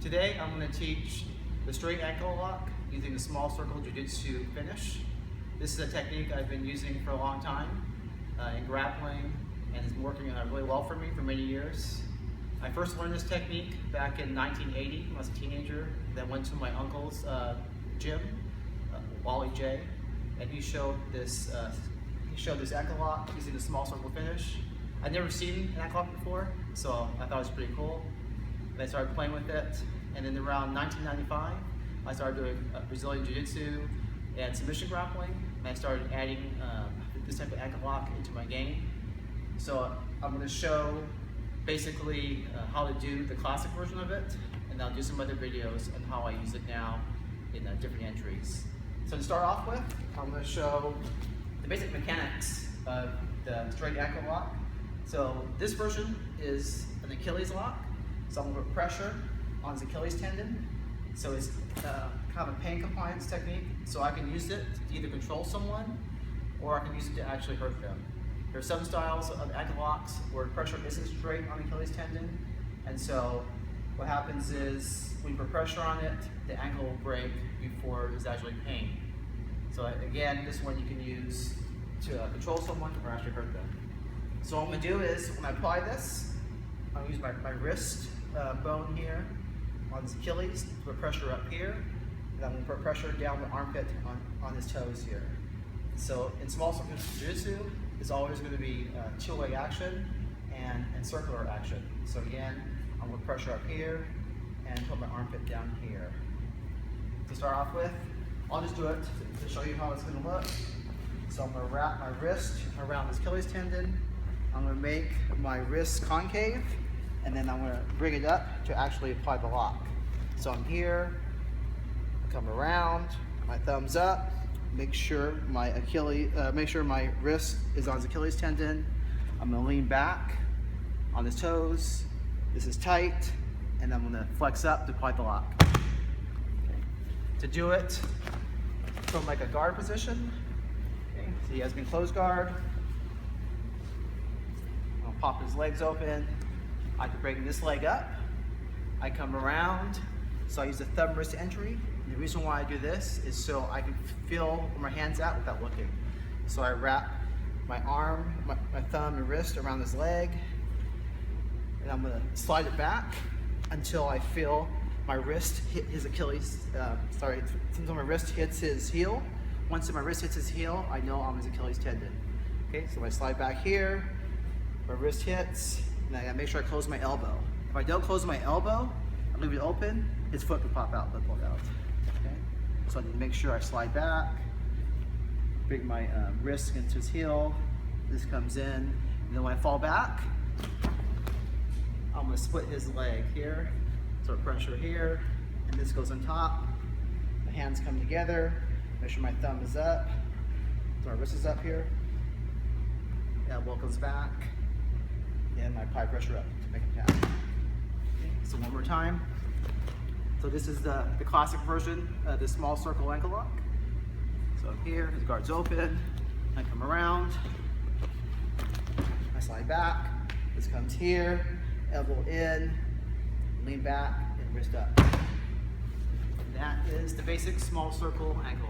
Today I'm going to teach the straight ankle lock using the small circle jiu-jitsu finish. This is a technique I've been using for a long time in grappling, and it's been working really well for me for many years. I first learned this technique back in 1980 when I was a teenager. Then went to my uncle's gym, Wally Jay, and he showed this ankle lock using the small circle finish. I'd never seen an ankle lock before, so I thought it was pretty cool. And I started playing with it, and then around 1995, I started doing Brazilian Jiu-Jitsu and submission grappling, and I started adding this type of ankle lock into my game. So I'm going to show basically how to do the classic version of it, and I'll do some other videos on how I use it now in different entries. So to start off with, I'm going to show the basic mechanics of the straight ankle lock. So this version is an Achilles lock. So I'm going to put pressure on his Achilles tendon. So it's kind of a pain compliance technique. So I can use it to either control someone, or I can use it to actually hurt them. There are some styles of ankle locks where pressure isn't straight on the Achilles tendon. And so what happens is when you put pressure on it, the ankle will break before there's actually pain. So again, this one you can use to control someone or actually hurt them. So what I'm going to do is, when I apply this, I'm going to use my wrist bone here on his Achilles to put pressure up here, and I'm going to put pressure down the armpit on his toes here. So in small circle jiu-jitsu, it's always going to be two-way action and circular action. So again, I'm going to put pressure up here and put my armpit down here. To start off with, I'll just do it to show you how it's going to look. So I'm going to wrap my wrist around his Achilles tendon. I'm going to make my wrist concave, and then I'm going to bring it up to actually apply the lock. So I'm here, come around, my thumbs up, make sure my wrist is on his Achilles tendon. I'm going to lean back on his toes. This is tight, and I'm going to flex up to apply the lock. Okay. To do it from like a guard position, okay. So he has me closed guard. I'll pop his legs open. I can bring this leg up. I come around, so I use the thumb wrist entry. And the reason why I do this is so I can feel where my hand's at without looking. So I wrap my arm, my thumb and wrist around his leg, and I'm gonna slide it back until I feel my wrist hit his Achilles, until my wrist hits his heel. Once my wrist hits his heel, I know I'm his Achilles tendon. Okay, so I slide back here, my wrist hits, and I gotta make sure I close my elbow. If I don't close my elbow, I leave it open, his foot can pop out, but pull it out. Okay? So I need to make sure I slide back, bring my wrist into his heel, this comes in, and then when I fall back, I'm gonna split his leg here, so pressure here, and this goes on top. My hands come together, make sure my thumb is up, so my wrist is up here, elbow goes back, and I apply pressure up to make it tap. Okay, so one more time. So this is the classic version of the small circle ankle lock. So I'm here, his guard's open, I come around, I slide back, this comes here, elbow in, lean back, and wrist up. And that is the basic small circle ankle lock.